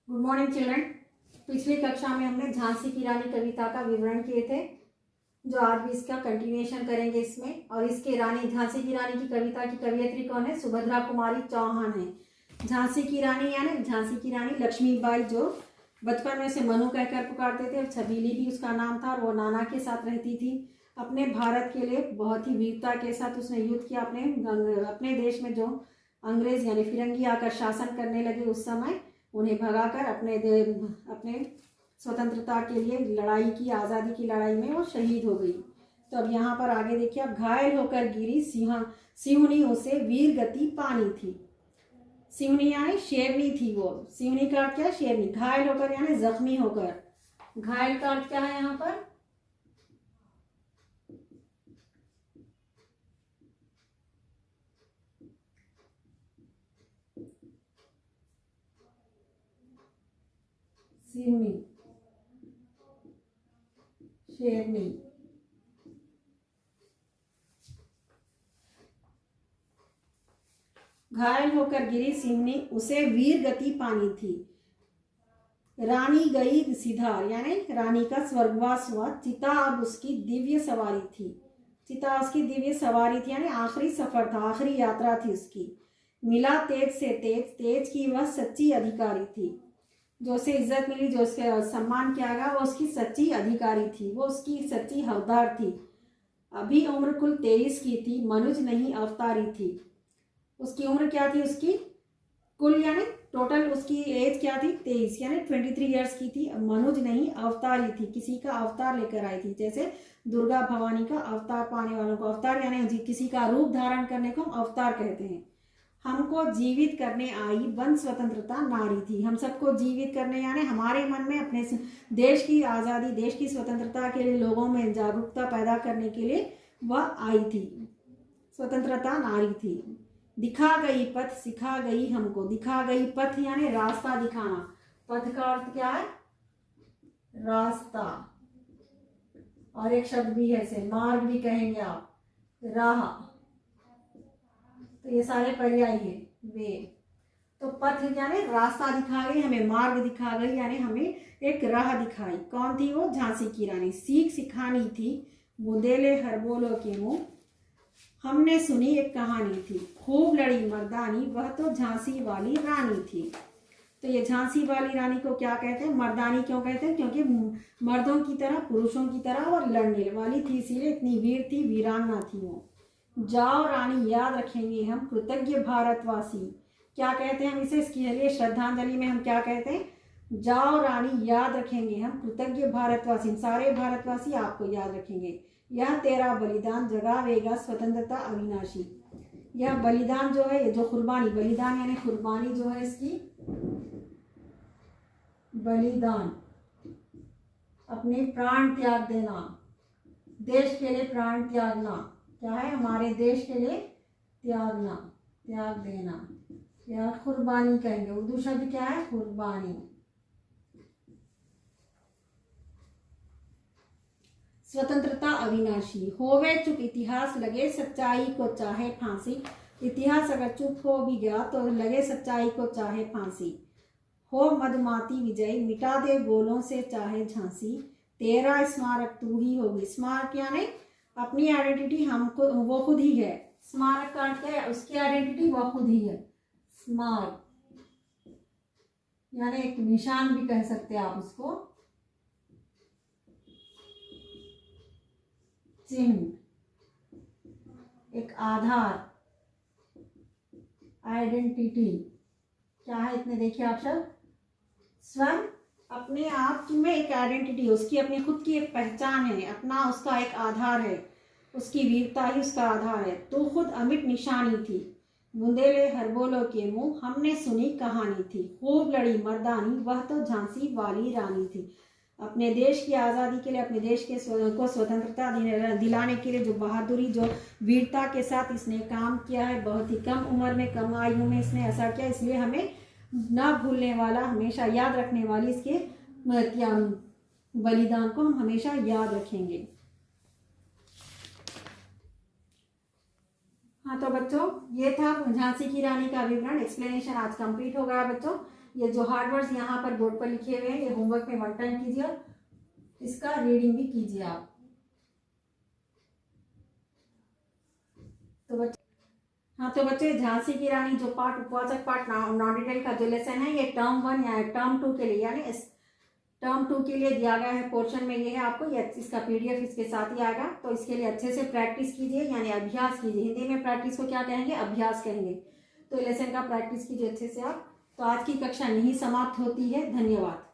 Good morning children. पिछली कक्षा में हमने झांसी की रानी कविता का विवरण किए थे, जो आज भी इसका कंटिन्यूएशन करेंगे इसमें। और इसके रानी झांसी की रानी की कविता की कवियत्री कौन है? सुभद्रा कुमारी चौहान है। झांसी की रानी यानी झांसी की रानी लक्ष्मीबाई, जो बचपन में उसे मनु कहकर पुकारते थे और छबीली भी उसका नाम था, और वो नाना के साथ रहती थी। अपने भारत के लिए बहुत ही वीरता के साथ उसने युद्ध किया। अपने देश में जो अंग्रेज यानी फिरंगी आकर शासन करने लगे, उस समय उन्हें भगाकर अपने स्वतंत्रता के लिए लड़ाई की, आज़ादी की लड़ाई में वो शहीद हो गई। तो अब यहाँ पर आगे देखिए, अब घायल होकर गिरी सिहुनी उसे वीर गति पानी थी। सिहुनी यानी शेरनी थी वो। सिहुनी का अर्थ क्या है? शेरनी। घायल होकर यानी जख्मी होकर। घायल का अर्थ क्या है यहाँ पर? सिहुनी, शेरनी। घायल होकर गिरी सिहुनी उसे वीर गति पानी थी। रानी गई सिधार यानी रानी का स्वर्गवास हुआ। चिता अब उसकी दिव्य सवारी थी। चिता उसकी दिव्य सवारी थी यानी आखिरी सफर था, आखिरी यात्रा थी उसकी। मिला तेज से तेज, तेज की वह सच्ची अधिकारी थी। जो उसे इज्जत मिली, जो उसके सम्मान किया गया, वो उसकी सच्ची अधिकारी थी, वो उसकी सच्ची हवलदार थी। अभी उम्र कुल 23 की थी, मनुज नहीं अवतारी थी। उसकी उम्र क्या थी? उसकी कुल यानी टोटल उसकी एज क्या थी? 23 यानी 23 ईयर्स की थी। मनुज नहीं अवतारी थी, किसी का अवतार लेकर आई थी। जैसे दुर्गा भवानी का अवतार पाने वालों को अवतार यानी किसी का रूप धारण करने को हम अवतार कहते हैं। हमको जीवित करने आई वन स्वतंत्रता नारी थी। हम सबको जीवित करने यानी हमारे मन में अपने देश की आज़ादी, देश की स्वतंत्रता के लिए लोगों में जागरूकता पैदा करने के लिए वह आई थी। स्वतंत्रता नारी थी। दिखा गई पथ सिखा गई हमको। दिखा गई पथ यानी रास्ता दिखाना। पथ का अर्थ क्या है? रास्ता। और एक शब्द भी है इसे मार्ग भी कहेंगे आप, राह। तो ये सारे पर्याय है वे। तो पथ यानी रास्ता दिखा गई हमें, मार्ग दिखा गई यानी हमें एक राह दिखाई। कौन थी वो? झांसी की रानी। सीख सिखानी थी बुंदेले हरबोलो के मुंह, हमने सुनी एक कहानी थी। खूब लड़ी मर्दानी, वह तो झांसी वाली रानी थी। तो ये झांसी वाली रानी को क्या कहते हैं? मर्दानी क्यों कहते हैं? क्योंकि मर्दों की तरह, पुरुषों की तरह और लड़ने वाली थी, इसीलिए इतनी वीर थी, वीरांगना थी वो। जाओ रानी याद रखेंगे हम कृतज्ञ भारतवासी। क्या कहते हैं हम इसे? इसके लिए श्रद्धांजलि में हम क्या कहते हैं? जाओ रानी याद रखेंगे हम कृतज्ञ भारतवासी, सारे भारतवासी आपको याद रखेंगे। यह तेरा बलिदान जगावेगा स्वतंत्रता अविनाशी। यह बलिदान जो है, जो कुर्बानी, बलिदान यानी कुर्बानी जो है इसकी, बलिदान अपने प्राण त्याग देना, देश के लिए प्राण त्यागना। क्या है? हमारे देश के लिए त्यागना, त्याग देना, या कुर्बानी कहेंगे। उर्दू शब्द क्या है? कुर्बानी। स्वतंत्रता अविनाशी। होवे चुप इतिहास लगे सच्चाई को चाहे फांसी। इतिहास अगर चुप हो भी गया तो लगे सच्चाई को चाहे फांसी। हो मधुमाती विजय मिटा दे गोलों से चाहे झांसी, तेरा स्मारक तू ही होगी। स्मारक यानी अपनी आइडेंटिटी हमको, वो खुद ही है। स्मारक का अर्थ है उसकी आइडेंटिटी वो खुद ही है। स्मारक यानी एक निशान भी कह सकते हैं आप उसको, चिन्ह, एक आधार, आइडेंटिटी। क्या है? इतने देखिए आप सब, स्वयं अपने आप में एक आइडेंटिटी, उसकी अपनी खुद की एक पहचान है, अपना उसका एक आधार है, उसकी वीरता ही उसका आधार है। तो खुद अमिट निशानी थी बुंदेले हरबोलो के मुंह, हमने सुनी कहानी थी। खूब लड़ी मर्दानी, वह तो झांसी वाली रानी थी। अपने देश की आज़ादी के लिए, अपने देश के को स्वतंत्रता दिलाने के लिए जो बहादुरी, जो वीरता के साथ इसने काम किया है, बहुत ही कम उम्र में, कम आयु में इसने ऐसा किया, इसलिए हमें ना भूलने वाला, हमेशा याद रखने वाली इसके बलिदान को हम हमेशा याद रखेंगे। हाँ तो बच्चों, ये था झांसी की रानी का विवरण, एक्सप्लेनेशन आज कंप्लीट हो गया बच्चों। ये जो हार्ड वर्ड्स यहाँ पर बोर्ड पर लिखे हुए हैं ये होमवर्क में 1 टाइम कीजिए, इसका रीडिंग भी कीजिए आप। तो बच्चे झांसी की रानी जो पार्ट उपवाचक पार्ट नॉन डिटेल का जो लेसन है ये टर्म 1 या टर्म 2 के लिए यानी टर्म 2 के लिए दिया गया है पोर्शन में ये है आपको, ये इसका पीडीएफ इसके साथ ही आएगा। तो इसके लिए अच्छे से प्रैक्टिस कीजिए यानी अभ्यास कीजिए। हिंदी में प्रैक्टिस को क्या कहेंगे? अभ्यास कहेंगे। तो लेसन का प्रैक्टिस कीजिए अच्छे से आप। तो आज की कक्षा यहीं समाप्त होती है। धन्यवाद।